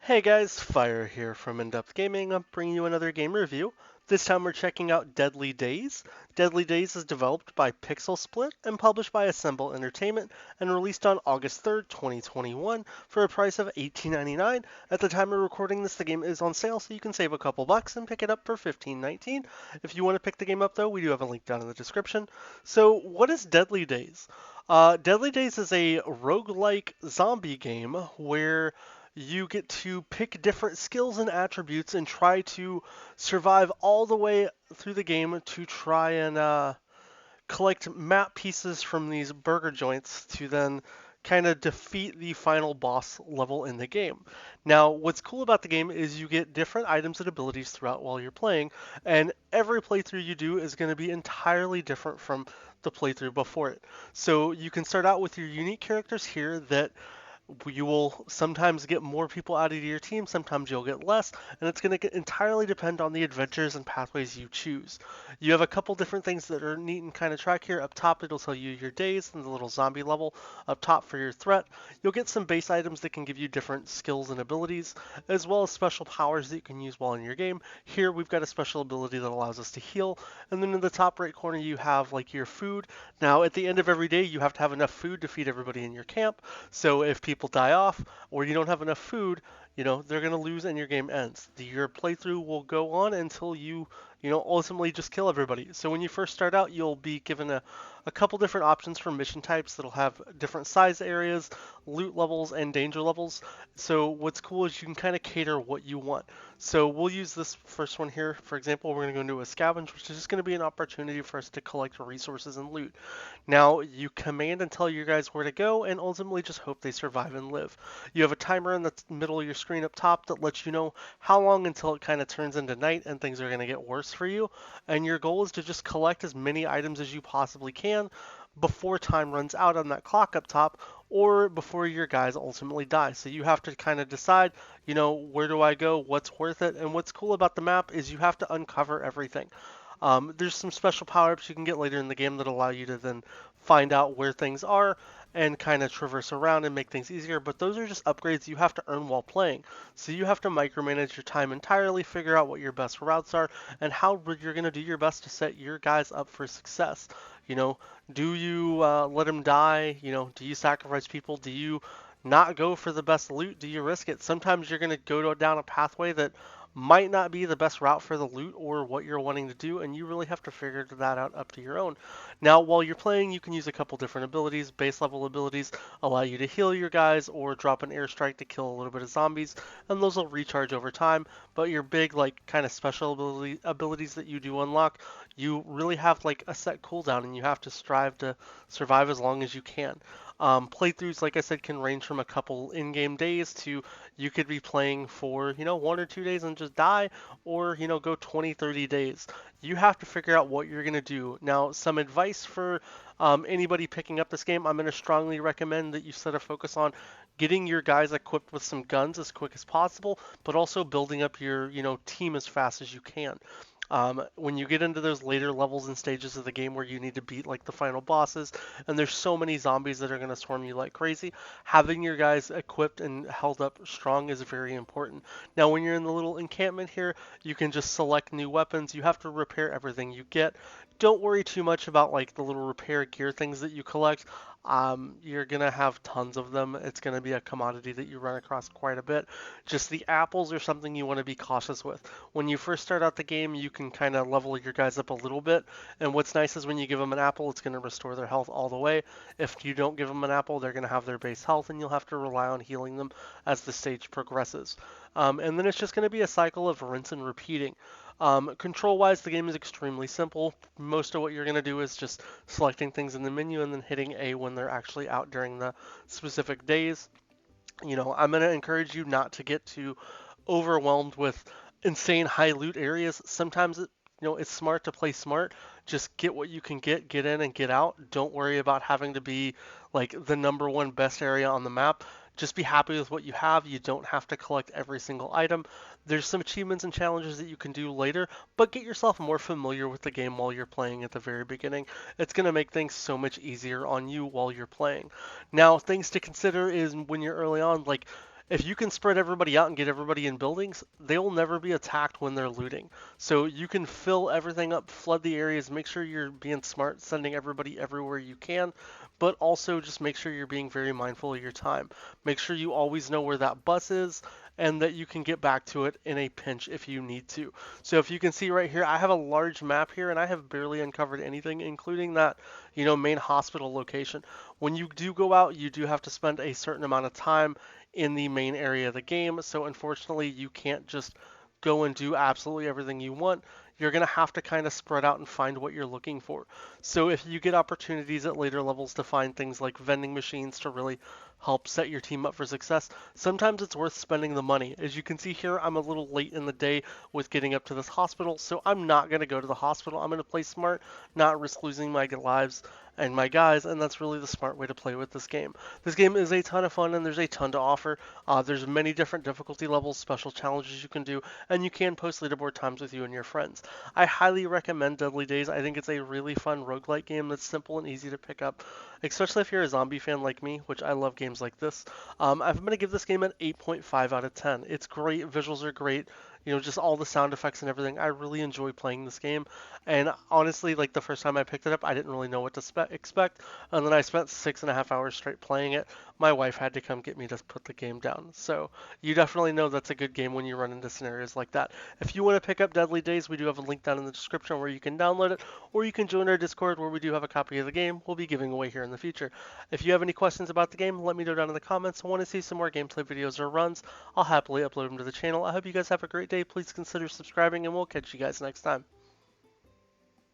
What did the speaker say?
Hey guys, Fire here from InDepth Gaming. I'm bringing you another game review. This time we're checking out Deadly Days. Deadly Days is developed by Pixel Split and published by Assemble Entertainment and released on August 3rd, 2021 for a price of $18.99. At the time of recording this, the game is on sale, so you can save a couple bucks and pick it up for $15.19. If you want to pick the game up though, we do have a link down in the description. So what is Deadly Days? Deadly Days is a roguelike zombie game where you get to pick different skills and attributes and try to survive all the way through the game to try and collect map pieces from these burger joints to then kind of defeat the final boss level in the game. Now, what's cool about the game is you get different items and abilities throughout while you're playing, and every playthrough you do is going to be entirely different from the playthrough before it. So you can start out with your unique characters here that you will sometimes get more people out of your team, sometimes you'll get less, and it's going to entirely depend on the adventures and pathways you choose. You have a couple different things that are neat and kind of track here. Up top, it'll tell you your days and the little zombie level up top for your threat. You'll get some base items that can give you different skills and abilities, as well as special powers that you can use while in your game. Here, we've got a special ability that allows us to heal, and then in the top right corner, you have like your food. Now, at the end of every day, you have to have enough food to feed everybody in your camp. So if people die off or you don't have enough food, they're going to lose and your game ends. Your playthrough will go on until you ultimately just kill everybody. So when you first start out, you'll be given a couple different options for mission types that'll have different size areas, loot levels, and danger levels. So what's cool is you can kind of cater what you want. So we'll use this first one here. For example, we're going to go into a scavenge, which is just going to be an opportunity for us to collect resources and loot. Now, you command and tell your guys where to go, and ultimately just hope they survive and live. You have a timer in the middle of your screen up top that lets you know how long until it kind of turns into night and things are going to get worse for you. And your goal is to just collect as many items as you possibly can before time runs out on that clock up top or before your guys ultimately die. So you have to kind of decide, where do I go? What's worth it? And what's cool about the map is you have to uncover everything. There's some special power-ups you can get later in the game that allow you to then find out where things are and kind of traverse around and make things easier, but those are just upgrades you have to earn while playing. So you have to micromanage your time entirely, figure out what your best routes are, and how you're going to do your best to set your guys up for success. You know, do you let them die? Do you sacrifice people? Do you not go for the best loot? Do you risk it? Sometimes you're going to go down a pathway that might not be the best route for the loot or what you're wanting to do, and you really have to figure that out up to your own. Now, while you're playing, you can use a couple different abilities. Base level abilities allow you to heal your guys or drop an airstrike to kill a little bit of zombies, and those will recharge over time. But your big, like, kind of special abilities that you do unlock, you really have like a set cooldown, and you have to strive to survive as long as you can. Playthroughs, like I said, can range from a couple in-game days to you could be playing for, 1 or 2 days and just die, or, go 20, 30 days. You have to figure out what you're going to do. Now, some advice for anybody picking up this game, I'm going to strongly recommend that you set a focus on getting your guys equipped with some guns as quick as possible, but also building up your, team as fast as you can. When you get into those later levels and stages of the game where you need to beat like the final bosses, and there's so many zombies that are going to swarm you like crazy, having your guys equipped and held up strong is very important. Now, when you're in the little encampment here, you can just select new weapons. You have to repair everything you get. Don't worry too much about like the little repair gear things that you collect. You're gonna have tons of them. It's gonna be a commodity that you run across quite a bit. Just the apples are something you want to be cautious with. When you first start out the game, you can kind of level your guys up a little bit. And what's nice is when you give them an apple, it's going to restore their health all the way. If you don't give them an apple, they're going to have their base health, and you'll have to rely on healing them as the stage progresses. And then it's just going to be a cycle of rinse and repeating. Control-wise, the game is extremely simple. Most of what you're going to do is just selecting things in the menu and then hitting A when they're actually out during the specific days. I'm going to encourage you not to get too overwhelmed with insane high loot areas. Sometimes it's smart to play smart. Just get what you can get in and get out. Don't worry about having to be like the number one best area on the map. Just be happy with what you have. You don't have to collect every single item. There's some achievements and challenges that you can do later, but get yourself more familiar with the game while you're playing at the very beginning. It's going to make things so much easier on you while you're playing. Now, things to consider is when you're early on, like if you can spread everybody out and get everybody in buildings, they will never be attacked when they're looting. So you can fill everything up, flood the areas, make sure you're being smart, sending everybody everywhere you can, but also just make sure you're being very mindful of your time. Make sure you always know where that bus is and that you can get back to it in a pinch if you need to. So if you can see right here, I have a large map here and I have barely uncovered anything, including that, main hospital location. When you do go out, you do have to spend a certain amount of time in the main area of the game. So unfortunately, you can't just go and do absolutely everything you want. You're going to have to kind of spread out and find what you're looking for. So if you get opportunities at later levels to find things like vending machines to really help set your team up for success, sometimes it's worth spending the money. As you can see here, I'm a little late in the day with getting up to this hospital, so I'm not going to go to the hospital. I'm going to play smart, not risk losing my lives and my guys, and that's really the smart way to play with this game. This game is a ton of fun, and there's a ton to offer. There's many different difficulty levels, special challenges you can do, and you can post leaderboard times with you and your friends. I highly recommend Deadly Days. I think it's a really fun roguelike game that's simple and easy to pick up, especially if you're a zombie fan like me, which I love games like this. I'm going to give this game an 8.5 out of 10. It's great, visuals are great, just all the sound effects and everything. I really enjoy playing this game. And honestly, like the first time I picked it up, I didn't really know what to expect. And then I spent 6.5 hours straight playing it. My wife had to come get me to put the game down. So you definitely know that's a good game when you run into scenarios like that. If you want to pick up Deadly Days, we do have a link down in the description where you can download it, or you can join our Discord where we do have a copy of the game we'll be giving away here in the future. If you have any questions about the game, let me know down in the comments. I want to see some more gameplay videos or runs, I'll happily upload them to the channel. I hope you guys have a great day. Please consider subscribing, and we'll catch you guys next time.